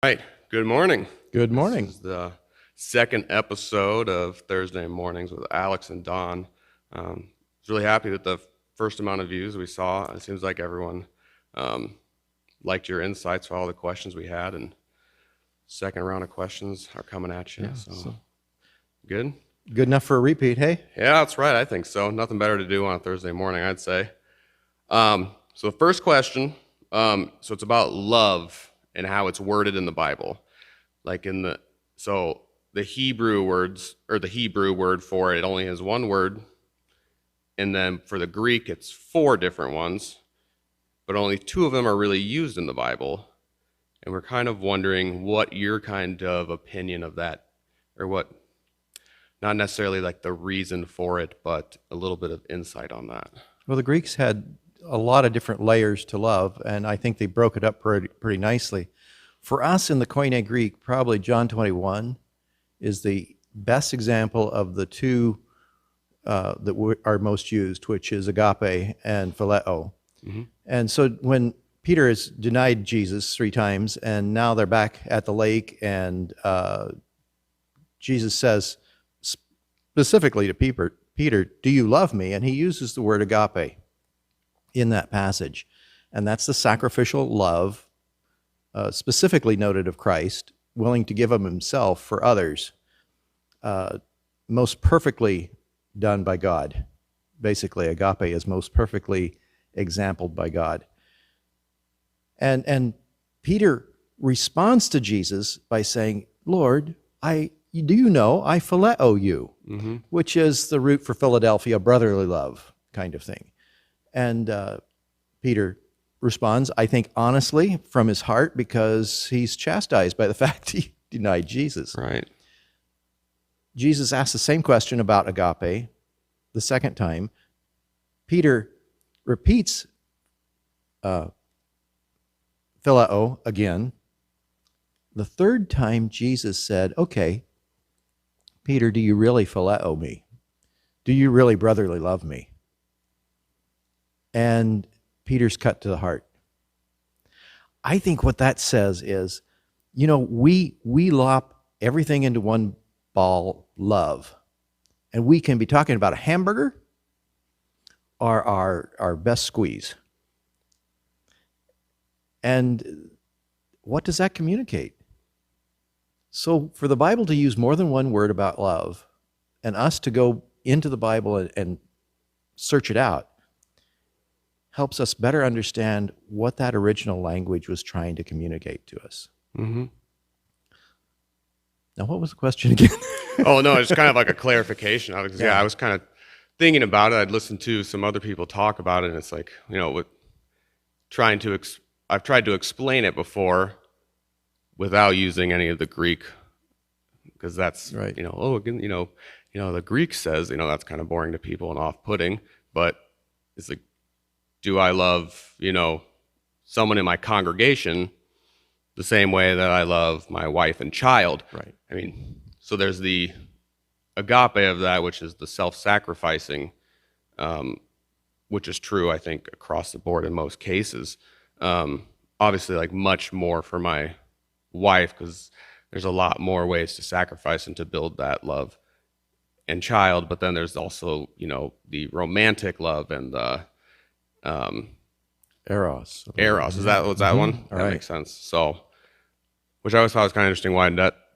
Right. Good morning. Good morning. This is the second episode of Thursday Mornings with Alex and Don. I was really happy with the first amount of views we saw. It seems like everyone liked your insights for all the questions we had, and second round of questions are coming at you. Yeah, so good. Good enough for a repeat, hey? Yeah, that's right. I think so. Nothing better to do on a Thursday morning, I'd say. So the first question, so it's about love and how it's worded in the Bible. Like the Hebrew words, or the Hebrew word for it only has one word. And then for the Greek, it's 4 different ones, but only 2 of them are really used in the Bible. And we're kind of wondering what your kind of opinion of that, or what, not necessarily like the reason for it, but a little bit of insight on that. Well, the Greeks had a lot of different layers to love, and I think they broke it up pretty nicely. For us in the Koine Greek, probably John 21 is the best example of the 2 that are most used, which is agape and phileo. Mm-hmm. And so when Peter has denied Jesus 3 times, and now they're back at the lake, and Jesus says specifically to Peter, do you love me? And he uses the word agape in that passage. And that's the sacrificial love, specifically noted of Christ, willing to give of himself for others, most perfectly done by God. Basically, agape is most perfectly exampled by God. And Peter responds to Jesus by saying, Lord, do you know I phileo you, mm-hmm. which is the root for Philadelphia, brotherly love kind of thing. And Peter responds, I think honestly, from his heart, because he's chastised by the fact he denied Jesus. Right. Jesus asked the same question about agape the second time. Peter repeats phileo again. The third time, Jesus said, okay, Peter, do you really phileo me? Do you really brotherly love me? And Peter's cut to the heart. I think what that says is, we lop everything into one ball, love. And we can be talking about a hamburger or our best squeeze. And what does that communicate? So for the Bible to use more than one word about love, and us to go into the Bible and search it out, helps us better understand what that original language was trying to communicate to us. Mm-hmm. Now, what was the question again? Oh, no, it's kind of like a clarification. I was kind of thinking about it. I'd listened to some other people talk about it, and it's like, I've tried to explain it before without using any of the Greek, because that's, right. The Greek says, that's kind of boring to people and off-putting, but it's like, do I love, someone in my congregation the same way that I love my wife and child? Right. I mean, so there's the agape of that, which is the self-sacrificing, which is true, I think, across the board in most cases. Obviously, like much more for my wife, because there's a lot more ways to sacrifice and to build that love and child. But then there's also, the romantic love and the Eros. Eros. Is that what's that one? All that right. Makes sense. So, which I always thought was kind of interesting why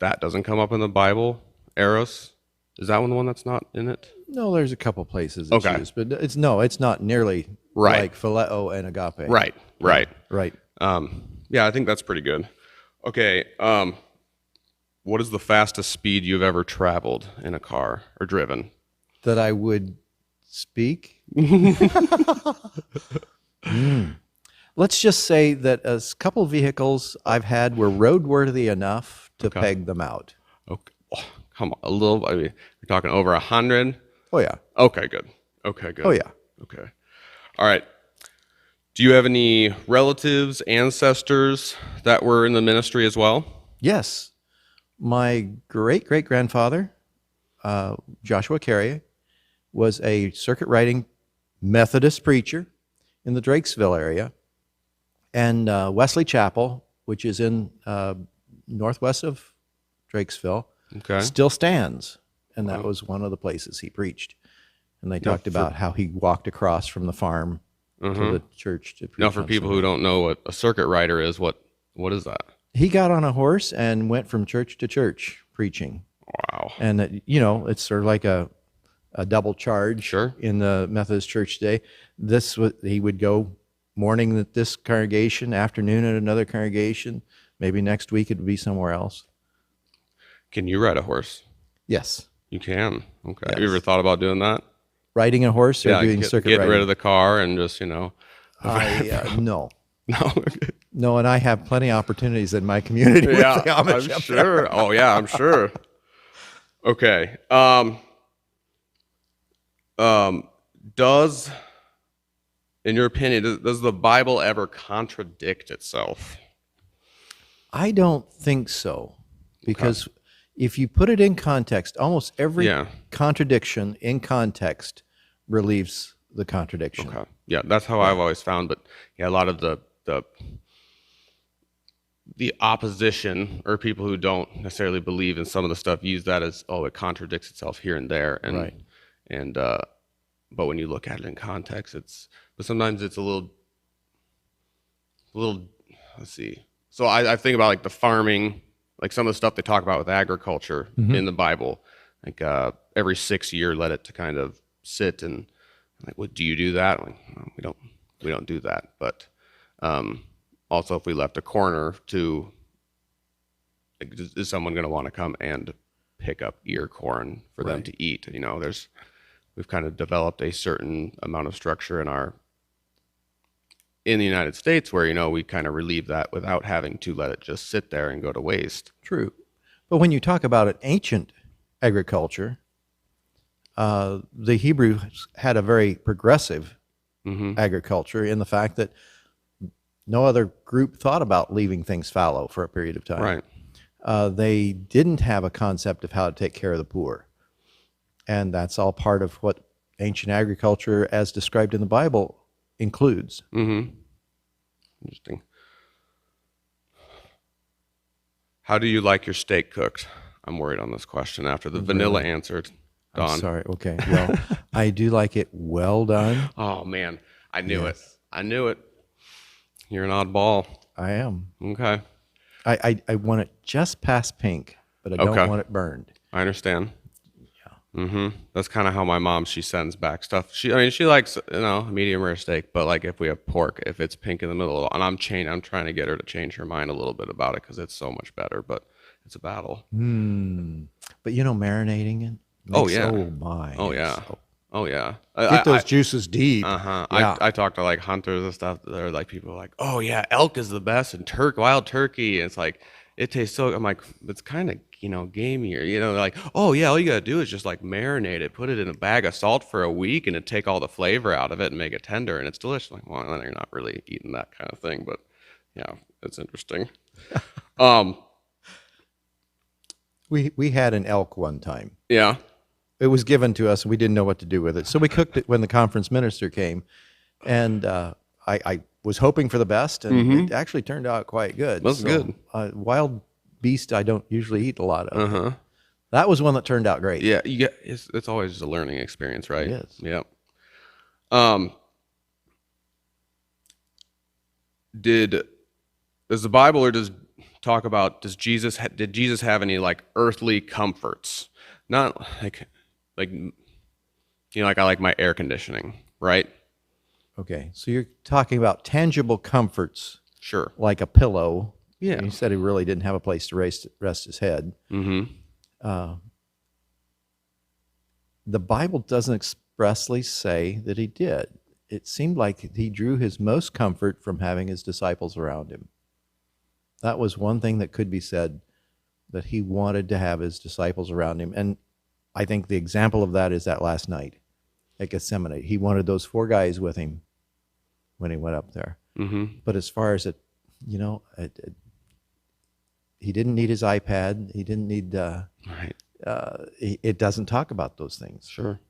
that doesn't come up in the Bible. Eros. Is that one the one that's not in it? No, there's a couple places it's used, but it's not nearly right. like phileo and agape. Right. Right. Yeah, I think that's pretty good. Okay. What is the fastest speed you've ever traveled in a car or driven? That I would speak? Let's just say that a couple vehicles I've had were roadworthy enough to peg them out. Okay. Oh, come on, a little. I mean, you're talking over 100? Oh, yeah. Okay, good. Oh, yeah. Okay. All right. Do you have any relatives, ancestors that were in the ministry as well? Yes. My great-great-grandfather, Joshua Carrier, was a circuit-riding Methodist preacher in the Drakesville area. And Wesley Chapel, which is in northwest of Drakesville, Okay. still stands. And that was one of the places he preached. And they talked about how he walked across from the farm to the church to preach. Now, for people who don't know what a circuit rider is, what is that? He got on a horse and went from church to church preaching. Wow. And, it's sort of like a double charge Sure. in the Methodist Church today. He would go morning at this congregation, afternoon at another congregation. Maybe next week it would be somewhere else. Can you ride a horse? Yes. You can. Okay. Yes. Have you ever thought about doing that? Riding a horse or doing circuit get riding? rid of the car and just, No. No. No, and I have plenty of opportunities in my community with the Amish. I'm sure. Oh, yeah, I'm sure. Okay. Does, in your opinion, does the Bible ever contradict itself? I don't think so, because if you put it in context, almost every contradiction in context relieves the contradiction. Okay. Yeah, that's how I've always found. But yeah, a lot of the opposition or people who don't necessarily believe in some of the stuff use that as, it contradicts itself here and there. And, Right. And, but when you look at it in context, but sometimes it's a little, let's see. So I think about like the farming, like some of the stuff they talk about with agriculture in the Bible, like every 6 year, let it to kind of sit and like, what do you do that? Like, no, we don't do that. But also, if we left a corner to, like, is someone going to want to come and pick up ear corn for them to eat? We've kind of developed a certain amount of structure in the United States where, we kind of relieve that without having to let it just sit there and go to waste. True. But when you talk about an ancient agriculture, the Hebrews had a very progressive agriculture in the fact that no other group thought about leaving things fallow for a period of time. Right. They didn't have a concept of how to take care of the poor. And that's all part of what ancient agriculture, as described in the Bible, includes. Interesting. How do you like your steak cooked? I'm worried on this question after the vanilla answer. Don. I'm sorry. Okay. Well, I do like it well done. Oh, man. I knew it. You're an oddball. I am. Okay. I want it just past pink, but I don't want it burned. I understand. That's kind of how my mom, she sends back stuff. She likes, medium rare steak, but like if we have pork, if it's pink in the middle, and I'm trying to get her to change her mind a little bit about it because it's so much better, but it's a battle. But marinating it. Oh yeah. Oh my. Oh yeah. Oh yeah. Get those juices deep. Yeah. I talk to like hunters and stuff. They're like, people are like, oh yeah, elk is the best, and wild turkey. And it's like, it tastes so. I'm like, it's kind of gamier. Like, oh yeah, all you gotta do is just like marinate it, put it in a bag of salt for a week, and it take all the flavor out of it and make it tender, and it's delicious. Like, well, then you're not really eating that kind of thing, but yeah, it's interesting. We had an elk one time. Yeah. It was given to us, and we didn't know what to do with it. So we cooked it when the conference minister came, and I was hoping for the best, and it actually turned out quite good. That's good. Wild beast I don't usually eat a lot of. That was one that turned out great. Yeah, it's always just a learning experience, right? It is. Yeah. Does the Bible or does Jesus did Jesus have any like earthly comforts? Not like like I like my air conditioning, right? Okay, so you're talking about tangible comforts. Sure. Like a pillow. Yeah. He said he really didn't have a place to rest his head. The Bible doesn't expressly say that he did. It seemed like he drew his most comfort from having his disciples around him. That was one thing that could be said, that he wanted to have his disciples around him. And I think the example of that is that last night at Gethsemane. He wanted those 4 guys with him when he went up there. But as far as it, he didn't need his iPad. He didn't need, it doesn't talk about those things. Sure.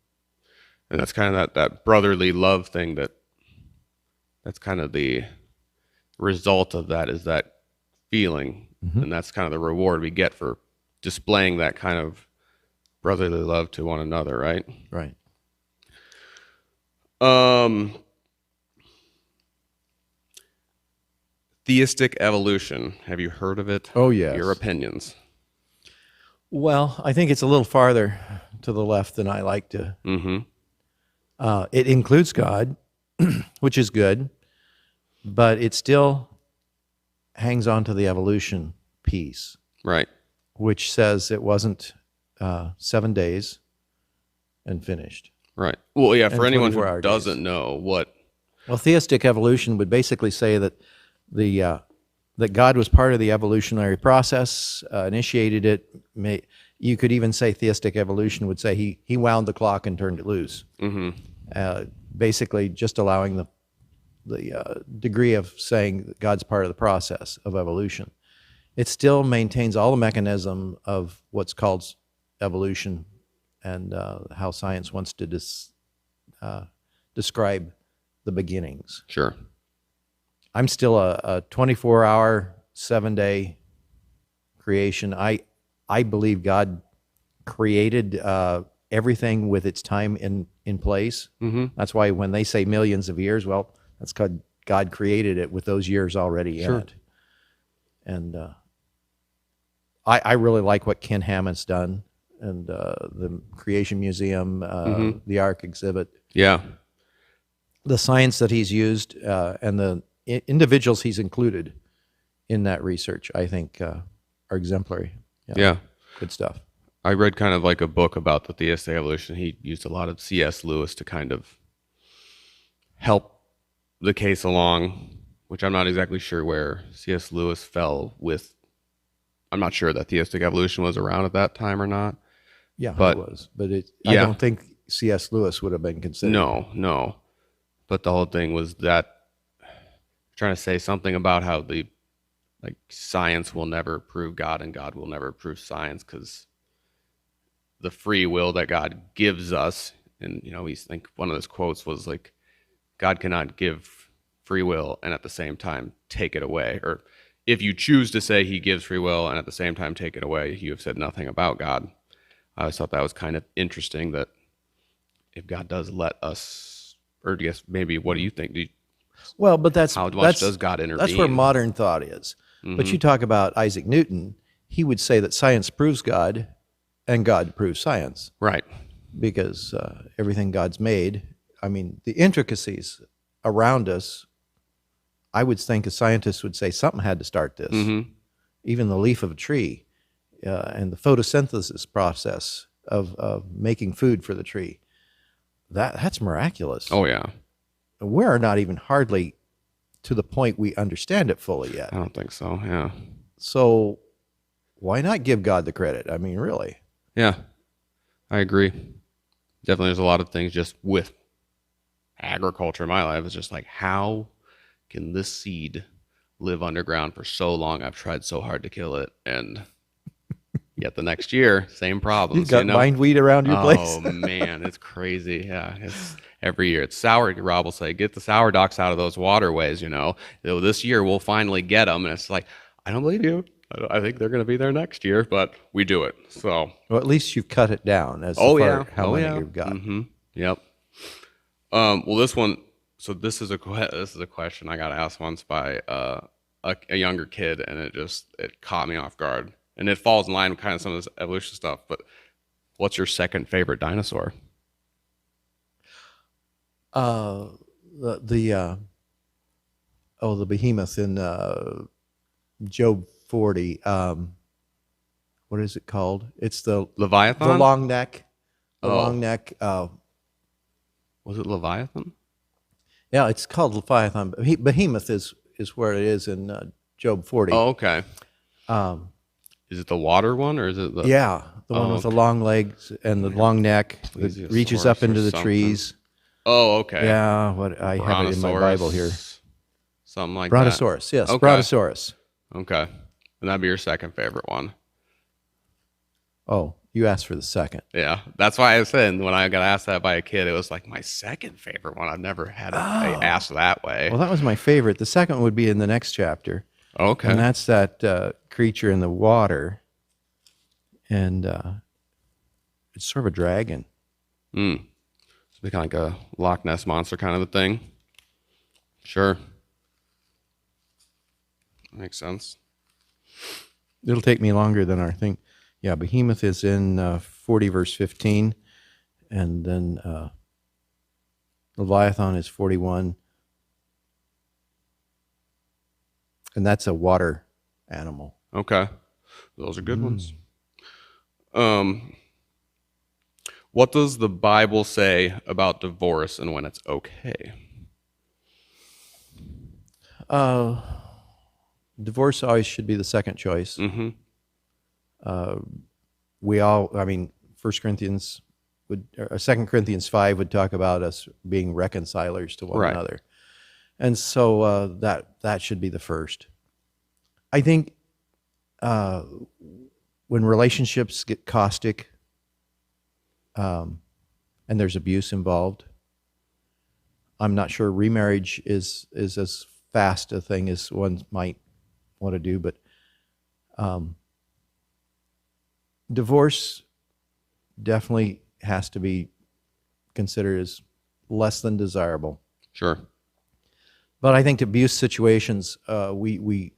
And that's kind of that brotherly love thing that's kind of the result of that, is that feeling And that's kind of the reward we get for displaying that kind of brotherly love to one another, right? Right. Theistic evolution. Have you heard of it? Oh, yes. Your opinions. Well, I think it's a little farther to the left than I like to. Mm-hmm. It includes God, which is good, but it still hangs on to the evolution piece, Right. which says it wasn't 7 days and finished. Right. Well, yeah, for And anyone 24-hour who days. doesn't know what, Well, theistic evolution would basically say that that God was part of the evolutionary process, initiated it. You could even say theistic evolution would say he wound the clock and turned it loose. Basically, just allowing the degree of saying that God's part of the process of evolution. It still maintains all the mechanism of what's called evolution and how science wants to describe the beginnings. sure. I'm still a 24-hour, 7-day creation. I believe God created everything with its time in place. Mm-hmm. That's why when they say millions of years, well, that's because God created it with those years already in it. And I really like what Ken Hammond's done, and the Creation Museum, the Ark exhibit. Yeah. The science that he's used and the individuals he's included in that research, I think, are exemplary. Yeah. Good stuff. I read kind of like a book about the theistic evolution. He used a lot of C.S. Lewis to kind of help the case along, which I'm not exactly sure where C.S. Lewis fell with. I'm not sure that theistic evolution was around at that time or not. Yeah, But- it was. But I Yeah. don't think C.S. Lewis would have been considered. No. But the whole thing was that trying to say something about how the science will never prove God and God will never prove science because the free will that God gives us, and he's think one of his quotes was like, God cannot give free will and at the same time take it away. Or if you choose to say he gives free will and at the same time take it away, you have said nothing about God. I always thought that was kind of interesting that if God does let us, or I guess maybe what do you think? Well, but How much does God intervene? That's where modern thought is. But you talk about Isaac Newton, he would say that science proves God and God proves science Right. because everything God's made, I mean, the intricacies around us, I would think a scientist would say something had to start this. Mm-hmm. Even the leaf of a tree and the photosynthesis process of making food for the tree, that's miraculous. Oh, yeah. We're not even hardly to the point we understand it fully yet. I don't think so. Yeah. So why not give God the credit? I mean, really. Yeah. I agree. Definitely there's a lot of things just with agriculture in my life. It's just like, how can this seed live underground for so long? I've tried so hard to kill it. And yet the next year, same problems. You've got bindweed around your place. Oh, man. It's crazy. Yeah. It's every year. It's sour. Rob will say, get the sour ducks out of those waterways, This year we'll finally get them. And it's like, I don't believe you. I think they're going to be there next year, but we do it. So. Well, at least you've cut it down as Oh, far yeah. how Oh, many yeah. you've got. Mm-hmm. Yep. Well, this one. So this is a question I got asked once by a younger kid, and it caught me off guard, and it falls in line with kind of some of this evolution stuff. But what's your second favorite dinosaur? The behemoth in Job 40. What is it called? It's the Leviathan. long neck. The Oh. long neck. Was it Leviathan? Yeah, it's called Leviathan. Behemoth is where it is in Job 40. Oh, okay. Um, Is it the water one, or is it the? yeah, the one Oh, with the okay. long legs and the long neck that Plesiosaurus reaches up into or the something. trees. Oh, okay. Yeah, what I have it in my Bible here. Brontosaurus, something like Brontosaurus, yes, Okay. Brontosaurus. that. Okay. And that'd be your second favorite one. Oh, you asked for the second. Yeah, that's why I said when I got asked that by a kid, it was like my second favorite one. I've never had it asked that way. Well, that was my favorite. The second would be in the next chapter. Okay. And that's that creature in the water, and it's sort of a dragon. So kind of like a Loch Ness monster kind of a thing. Sure. Makes sense. It'll take me longer than our thing. Yeah, Behemoth is in 40 verse 15, and then Leviathan is 41, and that's a water animal. Okay. Those are good ones. What does the Bible say about divorce and when it's okay? Divorce always should be the second choice. Mm-hmm. I mean, 1 Corinthians would, or 2 Corinthians 5 would talk about us being reconcilers to one Right. another. And so that should be the first. I think when relationships get caustic and there's abuse involved, I'm not sure remarriage is as fast a thing as one might want to do, but divorce definitely has to be considered as less than desirable. Sure. But I think abuse situations, we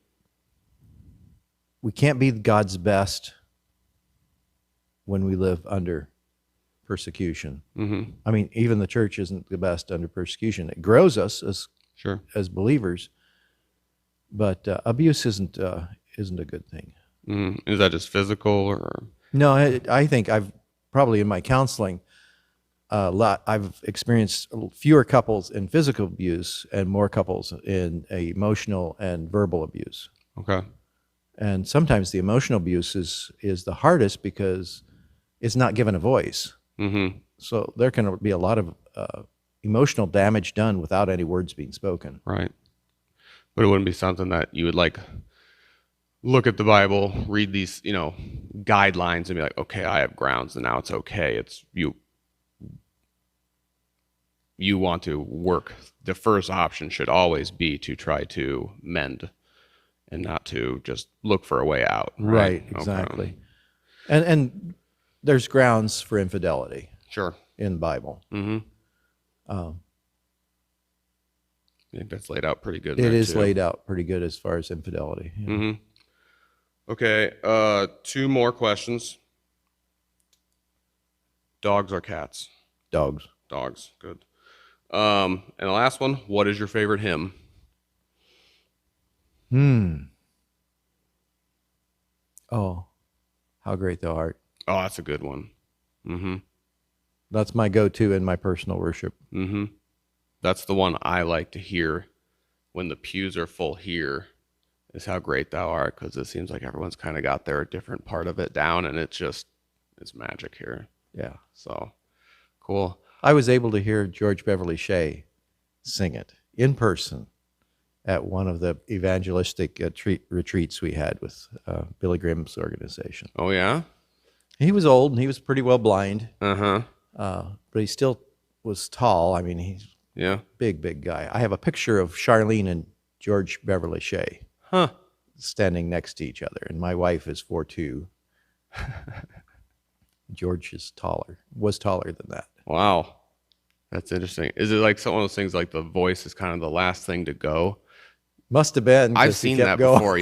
can't be God's best when we live under persecution. Mm-hmm. I mean, even the church isn't the best under persecution. It grows us Sure. as believers, but abuse isn't a good thing. Mm-hmm. Is that just physical or? No, I think I've probably in my counseling I've experienced fewer couples in physical abuse and more couples in emotional and verbal abuse. Okay. And sometimes the emotional abuse is the hardest because it's not given a voice. Mm-hmm. So there can be a lot of emotional damage done without any words being spoken. Right. But it wouldn't be something that you would like look at the Bible, read these, guidelines and be like, okay, I have grounds and now it's okay. It's you want to work. The first option should always be to try to mend and not to just look for a way out. Right, Okay. exactly. And there's grounds for infidelity Sure. in the Bible. Mm-hmm. I think that's laid out pretty good. It there, is too. laid out pretty good as far as infidelity. Yeah. Mm-hmm. Okay, 2 more questions. Dogs or cats? Dogs. Dogs, good. And the last one, what is your favorite hymn? Oh, how great thou art. Oh, that's a good one. Mm-hmm. That's my go-to in my personal worship. Mm-hmm. That's the one I like to hear when the pews are full here, is how great thou art, because it seems like everyone's kind of got their different part of it down, and it's magic here. Yeah. So, cool. I was able to hear George Beverly Shea sing it in person at one of the evangelistic retreats we had with Billy Graham's organization. Oh, yeah? He was old and he was pretty well blind, Uh-huh. but he still was tall. I mean, he's Yeah. a big guy. I have a picture of Charlene and George Beverly Shea Huh. standing next to each other, and my wife is 4'2". George was taller than that. Wow. That's interesting. Is it like some of those things like the voice is kind of the last thing to go? Must have been. 'cause I've he seen kept that going. before,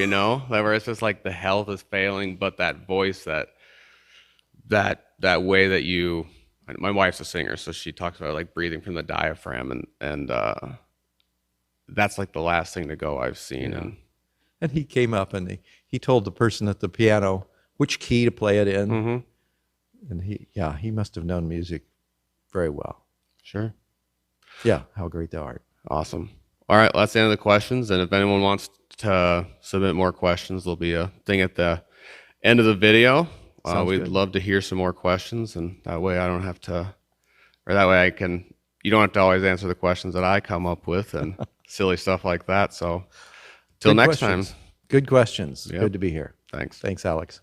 where it's just like the health is failing, but that voice, that way that you, my wife's a singer, so she talks about like breathing from the diaphragm, and that's like the last thing to go I've seen. Yeah. And And he came up and he told the person at the piano which key to play it in. mm-hmm. And he must have known music very well. Sure. Yeah, how great thou art. Awesome. All right, well, that's the end of the questions. And if anyone wants to submit more questions, there'll be a thing at the end of the video. Sounds We'd good. love to hear some more questions, and that way I don't have to, or that way you don't have to always answer the questions that I come up with and silly stuff like that. So till Good next questions. time, Good questions. Yep. Good to be here. thanks. Thanks, Alex.